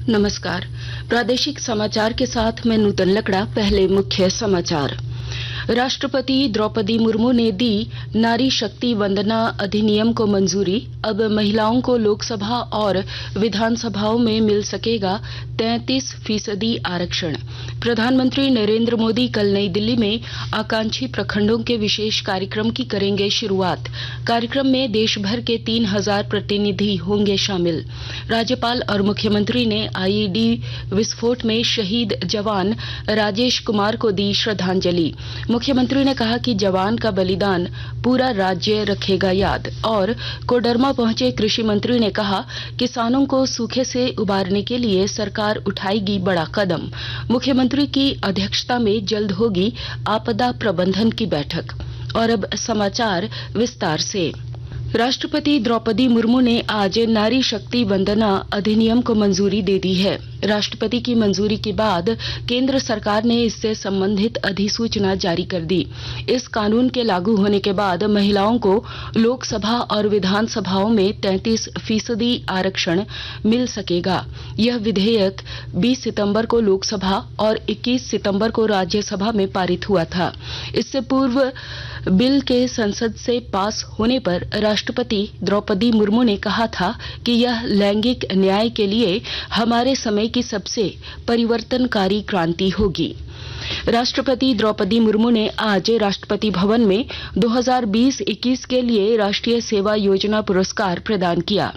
नमस्कार। प्रादेशिक समाचार के साथ मैं नूतन लकड़ा। पहले मुख्य समाचार। राष्ट्रपति द्रौपदी मुर्मू ने दी नारी शक्ति वंदना अधिनियम को मंजूरी। अब महिलाओं को लोकसभा और विधानसभाओं में मिल सकेगा 33% आरक्षण। प्रधानमंत्री नरेंद्र मोदी कल नई दिल्ली में आकांक्षी प्रखंडों के विशेष कार्यक्रम की करेंगे शुरुआत। कार्यक्रम में देश भर के 3000 प्रतिनिधि होंगे शामिल। राज्यपाल और मुख्यमंत्री ने आईईडी विस्फोट में शहीद जवान राजेश कुमार को दी श्रद्धांजलि। मुख्यमंत्री ने कहा कि जवान का बलिदान पूरा राज्य रखेगा याद। और कोडरमा पहुंचे कृषि मंत्री ने कहा, किसानों को सूखे से उबारने के लिए सरकार उठाएगी बड़ा कदम। मुख्यमंत्री की अध्यक्षता में जल्द होगी आपदा प्रबंधन की बैठक। और अब समाचार विस्तार से। राष्ट्रपति द्रौपदी मुर्मू ने आज नारी शक्ति वंदना अधिनियम को मंजूरी दे दी है। राष्ट्रपति की मंजूरी के बाद केंद्र सरकार ने इससे संबंधित अधिसूचना जारी कर दी। इस कानून के लागू होने के बाद महिलाओं को लोकसभा और विधानसभाओं में 33% आरक्षण मिल सकेगा। यह विधेयक 20 सितंबर को लोकसभा और 21 सितंबर को राज्यसभा में पारित हुआ था। इससे पूर्व बिल के संसद से पास होने पर राष्ट्रपति द्रौपदी मुर्मू ने कहा था कि यह लैंगिक न्याय के लिए हमारे समय की सबसे परिवर्तनकारी क्रांति होगी। राष्ट्रपति द्रौपदी मुर्मू ने आज राष्ट्रपति भवन में 2020-21 के लिए राष्ट्रीय सेवा योजना पुरस्कार प्रदान किया।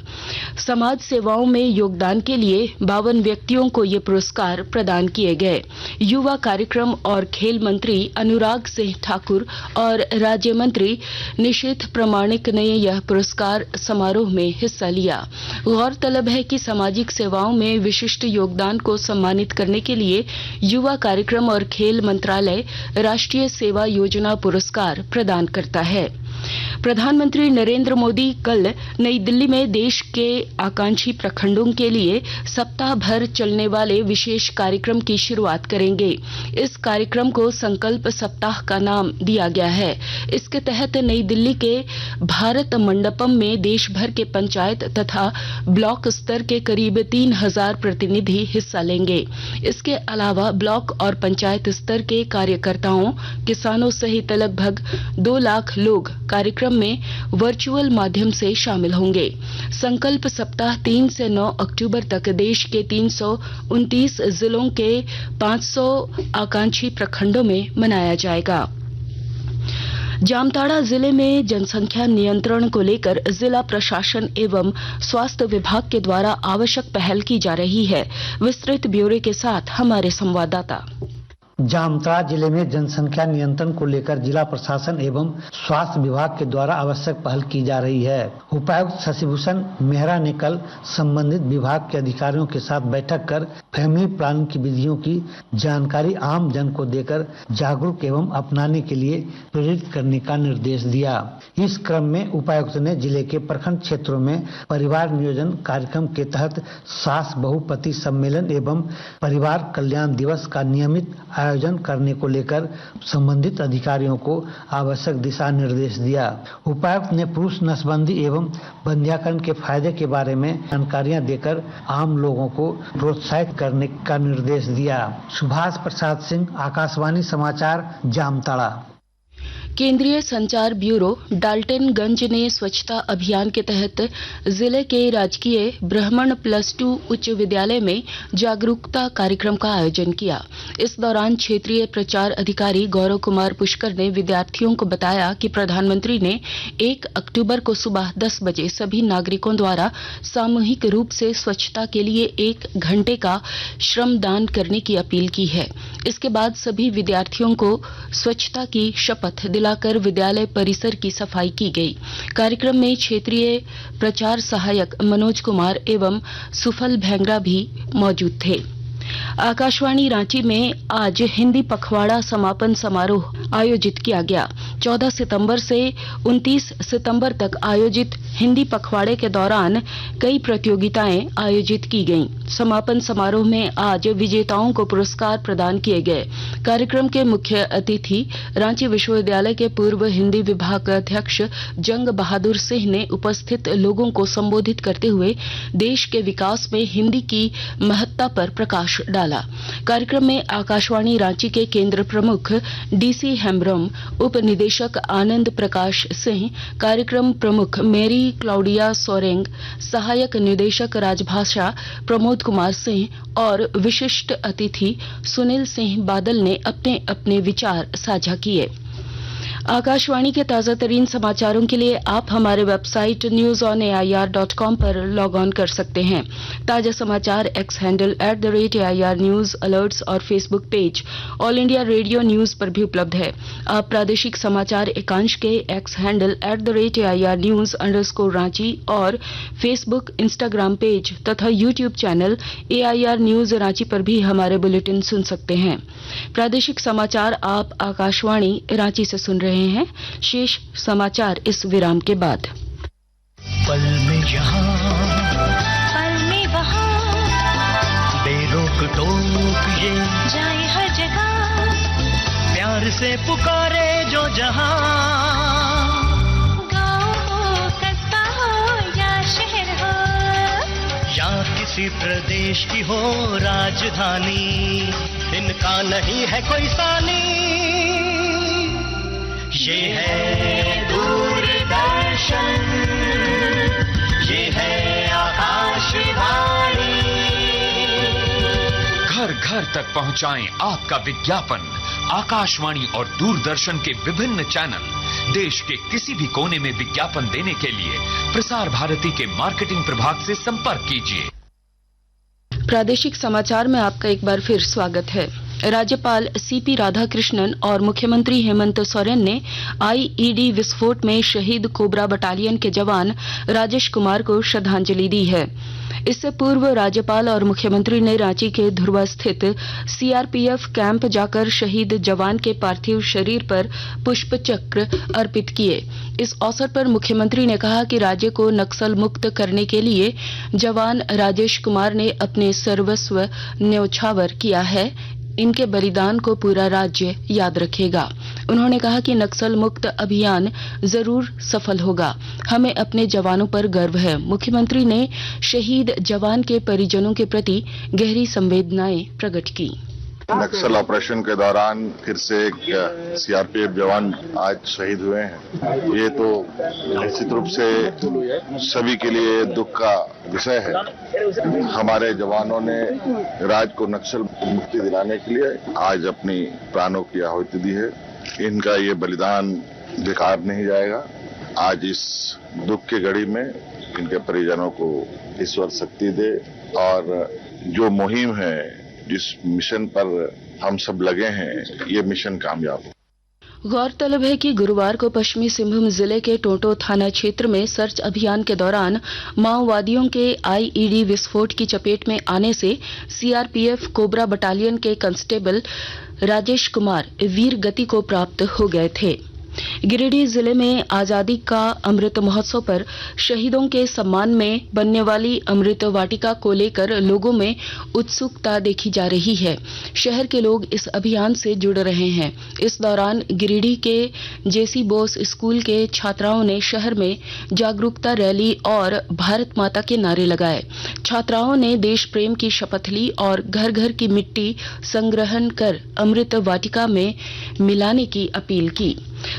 समाज सेवाओं में योगदान के लिए 52 व्यक्तियों को ये पुरस्कार प्रदान किए गए। युवा कार्यक्रम और खेल मंत्री अनुराग सिंह ठाकुर और राज्य मंत्री निशीथ प्रामाणिक ने यह पुरस्कार समारोह में हिस्सा लिया। गौरतलब है कि सामाजिक सेवाओं में विशिष्ट योगदान को सम्मानित करने के लिए युवा कार्यक्रम और खेल मंत्रालय राष्ट्रीय सेवा योजना पुरस्कार प्रदान करता है। प्रधानमंत्री नरेंद्र मोदी कल नई दिल्ली में देश के आकांक्षी प्रखंडों के लिए सप्ताह भर चलने वाले विशेष कार्यक्रम की शुरुआत करेंगे। इस कार्यक्रम को संकल्प सप्ताह का नाम दिया गया है। इसके तहत नई दिल्ली के भारत मंडपम में देश भर के पंचायत तथा ब्लॉक स्तर के करीब 3000 प्रतिनिधि हिस्सा लेंगे। इसके अलावा ब्लॉक और पंचायत स्तर के कार्यकर्ताओं, किसानों सहित लगभग 2 लाख लोग कार्यक्रम में वर्चुअल माध्यम से शामिल होंगे। संकल्प सप्ताह 3 से 9 अक्टूबर तक देश के 329 जिलों के 500 आकांक्षी प्रखंडों में मनाया जाएगा। जामताड़ा जिले में जनसंख्या नियंत्रण को लेकर जिला प्रशासन एवं स्वास्थ्य विभाग के द्वारा आवश्यक पहल की जा रही है। विस्तृत ब्यौरे के साथ हमारे संवाददाता। जामताड़ा जिले में जनसंख्या नियंत्रण को लेकर जिला प्रशासन एवं स्वास्थ्य विभाग के द्वारा आवश्यक पहल की जा रही है। उपायुक्त शशिभूषण मेहरा ने कल संबंधित विभाग के अधिकारियों के साथ बैठक कर फैमिली प्लानिंग की विधियों की जानकारी आम जन को देकर जागरूक एवं अपनाने के लिए प्रेरित करने का निर्देश दिया। इस क्रम में उपायुक्त ने जिले के प्रखंड क्षेत्रों में परिवार नियोजन कार्यक्रम के तहत सास बहू पति सम्मेलन एवं परिवार कल्याण दिवस का नियमित आयोजन करने को लेकर संबंधित अधिकारियों को आवश्यक दिशा निर्देश दिया। उपायुक्त ने पुरुष नसबंदी एवं बंध्याकरण के फायदे के बारे में जानकारियां देकर आम लोगों को प्रोत्साहित करने का निर्देश दिया। सुभाष प्रसाद सिंह, आकाशवाणी समाचार, जामताड़ा। केंद्रीय संचार ब्यूरो डाल्टनगंज ने स्वच्छता अभियान के तहत जिले के राजकीय ब्राह्मण +2 उच्च विद्यालय में जागरूकता कार्यक्रम का आयोजन किया। इस दौरान क्षेत्रीय प्रचार अधिकारी गौरव कुमार पुष्कर ने विद्यार्थियों को बताया कि प्रधानमंत्री ने 1 अक्टूबर को सुबह 10 बजे सभी नागरिकों द्वारा सामूहिक रूप से स्वच्छता के लिए 1 घंटे का श्रमदान करने की अपील की है। इसके बाद सभी विद्यार्थियों को स्वच्छता की शपथ दिलाकर विद्यालय परिसर की सफाई की गई। कार्यक्रम में क्षेत्रीय प्रचार सहायक मनोज कुमार एवं सुफल भेंगरा भी मौजूद थे। आकाशवाणी रांची में आज हिंदी पखवाड़ा समापन समारोह आयोजित किया गया। 14 सितंबर से 29 सितंबर तक आयोजित हिंदी पखवाड़े के दौरान कई प्रतियोगिताएं आयोजित की गईं। समापन समारोह में आज विजेताओं को पुरस्कार प्रदान किए गए। कार्यक्रम के मुख्य अतिथि रांची विश्वविद्यालय के पूर्व हिंदी विभाग अध्यक्ष जंग बहादुर सिंह ने उपस्थित लोगों को संबोधित करते हुए देश के विकास में हिंदी की महत्ता पर प्रकाश डाला। कार्यक्रम में आकाशवाणी रांची के केंद्र प्रमुख डीसी हेम्ब्रम, उप निदेशक आनंद प्रकाश सिंह, कार्यक्रम प्रमुख मेरी क्लाउडिया सोरेंग, सहायक निदेशक राजभाषा प्रमोद कुमार सिंह और विशिष्ट अतिथि सुनील सिंह बादल ने अपने अपने विचार साझा किए। आकाशवाणी के ताजा तरीन समाचारों के लिए आप हमारे वेबसाइट newsonair.com पर लॉग ऑन कर सकते हैं। ताजा समाचार X handle @AIR news alerts और Facebook page All India Radio news पर भी उपलब्ध है। आप प्रादेशिक समाचार एकांश के X handle @AIR news _Ranchi और फेसबुक, इंस्टाग्राम पेज तथा YouTube channel AIR news Ranchi पर भी हमारे बुलेटिन सुन सकते हैं। प्रादेशिक समाचार आप आकाशवाणी रांची से सुन रहे हैं। शेष समाचार इस विराम के बाद। पल में यहाँ, पल में वहाँ, बेरोक टोक ये जाए हर जगह, प्यार से पुकारे जो जहाँ, गाँव हो, कस्बा हो या शहर हो, या किसी प्रदेश की हो राजधानी, इनका नहीं है कोई सानी। ये है दूरदर्शन, ये है आकाशवाणी। घर घर तक पहुंचाएं आपका विज्ञापन। आकाशवाणी और दूरदर्शन के विभिन्न चैनल देश के किसी भी कोने में विज्ञापन देने के लिए प्रसार भारती के मार्केटिंग प्रभाग से संपर्क कीजिए। प्रादेशिक समाचार में आपका एक बार फिर स्वागत है। राज्यपाल सीपी राधाकृष्णन और मुख्यमंत्री हेमंत सोरेन ने आईईडी विस्फोट में शहीद कोबरा बटालियन के जवान राजेश कुमार को श्रद्धांजलि दी है। इससे पूर्व राज्यपाल और मुख्यमंत्री ने रांची के धुर्वा स्थित सीआरपीएफ कैंप जाकर शहीद जवान के पार्थिव शरीर पर पुष्प चक्र अर्पित किए। इस अवसर पर मुख्यमंत्री ने कहा कि राज्य को नक्सल मुक्त करने के लिए जवान राजेश कुमार ने अपने सर्वस्व न्यौछावर किया है। इनके बलिदान को पूरा राज्य याद रखेगा। उन्होंने कहा कि नक्सल मुक्त अभियान जरूर सफल होगा। हमें अपने जवानों पर गर्व है। मुख्यमंत्री ने शहीद जवान के परिजनों के प्रति गहरी संवेदनाएं प्रकट की। नक्सल ऑपरेशन के दौरान फिर से एक सीआरपीएफ जवान आज शहीद हुए हैं। ये तो निश्चित रूप से सभी के लिए दुख का विषय है। हमारे जवानों ने राज्य को नक्सल मुक्ति दिलाने के लिए आज अपनी प्राणों की आहुति दी है। इनका ये बलिदान बेकार नहीं जाएगा। आज इस दुख की घड़ी में इनके परिजनों को ईश्वर शक्ति दे और जो मुहिम है, जिस मिशन पर हम सब लगे हैं, ये मिशन कामयाब हो। गौरतलब है कि गुरुवार को पश्चिमी सिंहभूम जिले के टोंटो थाना क्षेत्र में सर्च अभियान के दौरान माओवादियों के आईईडी विस्फोट की चपेट में आने से सीआरपीएफ कोबरा बटालियन के कांस्टेबल राजेश कुमार वीर गति को प्राप्त हो गए थे। गिरिडीह जिले में आजादी का अमृत महोत्सव पर शहीदों के सम्मान में बनने वाली अमृत वाटिका को लेकर लोगों में उत्सुकता देखी जा रही है। शहर के लोग इस अभियान से जुड़ रहे हैं। इस दौरान गिरिडीह के जेसी बोस स्कूल के छात्राओं ने शहर में जागरूकता रैली और भारत माता के नारे लगाए। छात्राओं ने देश प्रेम की शपथ ली और घर घर की मिट्टी संग्रहण कर अमृत वाटिका में मिलाने की अपील की।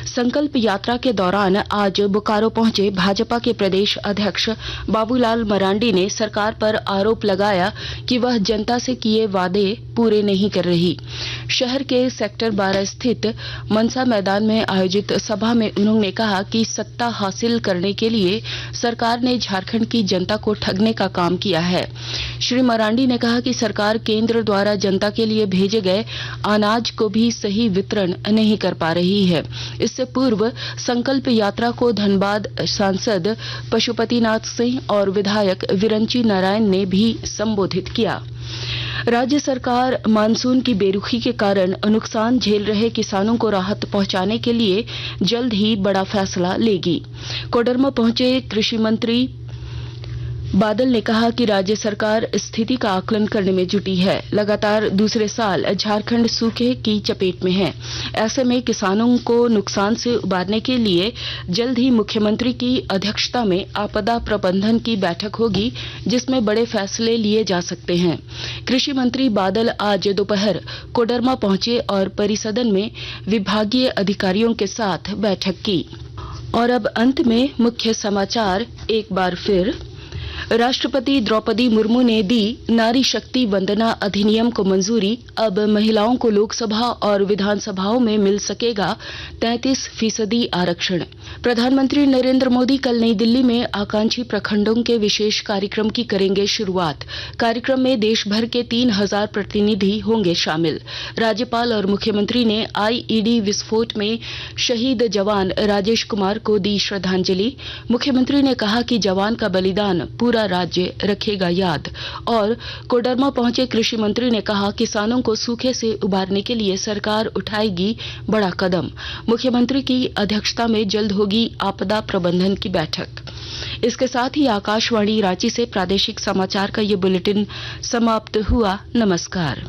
संकल्प यात्रा के दौरान आज बोकारो पहुंचे भाजपा के प्रदेश अध्यक्ष बाबूलाल मरांडी ने सरकार पर आरोप लगाया कि वह जनता से किए वादे पूरे नहीं कर रही। शहर के सेक्टर 12 स्थित मनसा मैदान में आयोजित सभा में उन्होंने कहा कि सत्ता हासिल करने के लिए सरकार ने झारखंड की जनता को ठगने का काम किया है। श्री मरांडी ने कहा कि सरकार केंद्र द्वारा जनता के लिए भेजे गए अनाज को भी सही वितरण नहीं कर पा रही है। इससे पूर्व संकल्प यात्रा को धनबाद सांसद पशुपतिनाथ सिंह और विधायक विरंची नारायण ने भी संबोधित किया। राज्य सरकार मानसून की बेरुखी के कारण नुकसान झेल रहे किसानों को राहत पहुंचाने के लिए जल्द ही बड़ा फैसला लेगी। कोडरमा पहुंचे कृषि मंत्री बादल ने कहा कि राज्य सरकार स्थिति का आकलन करने में जुटी है। लगातार दूसरे साल झारखंड सूखे की चपेट में है। ऐसे में किसानों को नुकसान से उबारने के लिए जल्द ही मुख्यमंत्री की अध्यक्षता में आपदा प्रबंधन की बैठक होगी, जिसमें बड़े फैसले लिए जा सकते हैं। कृषि मंत्री बादल आज दोपहर कोडरमा पहुंचे और परिसदन में विभागीय अधिकारियों के साथ बैठक की। और अब अंत में मुख्य समाचार एक बार फिर। राष्ट्रपति द्रौपदी मुर्मू ने दी नारी शक्ति वंदना अधिनियम को मंजूरी। अब महिलाओं को लोकसभा और विधानसभाओं में मिल सकेगा 33% आरक्षण। प्रधानमंत्री नरेंद्र मोदी कल नई दिल्ली में आकांक्षी प्रखंडों के विशेष कार्यक्रम की करेंगे शुरुआत। कार्यक्रम में देश भर के 3000 प्रतिनिधि होंगे शामिल। राज्यपाल और मुख्यमंत्री ने आईईडी विस्फोट में शहीद जवान राजेश कुमार को दी श्रद्धांजलि। मुख्यमंत्री ने कहा कि जवान का बलिदान पूरा राज्य रखेगा याद। और कोडरमा पहुंचे कृषि मंत्री ने कहा किसानों को सूखे से उबारने के लिए सरकार उठाएगी बड़ा कदम। मुख्यमंत्री की अध्यक्षता में जल्द होगी आपदा प्रबंधन की बैठक। इसके साथ ही आकाशवाणी रांची से प्रादेशिक समाचार का ये बुलेटिन समाप्त हुआ। नमस्कार।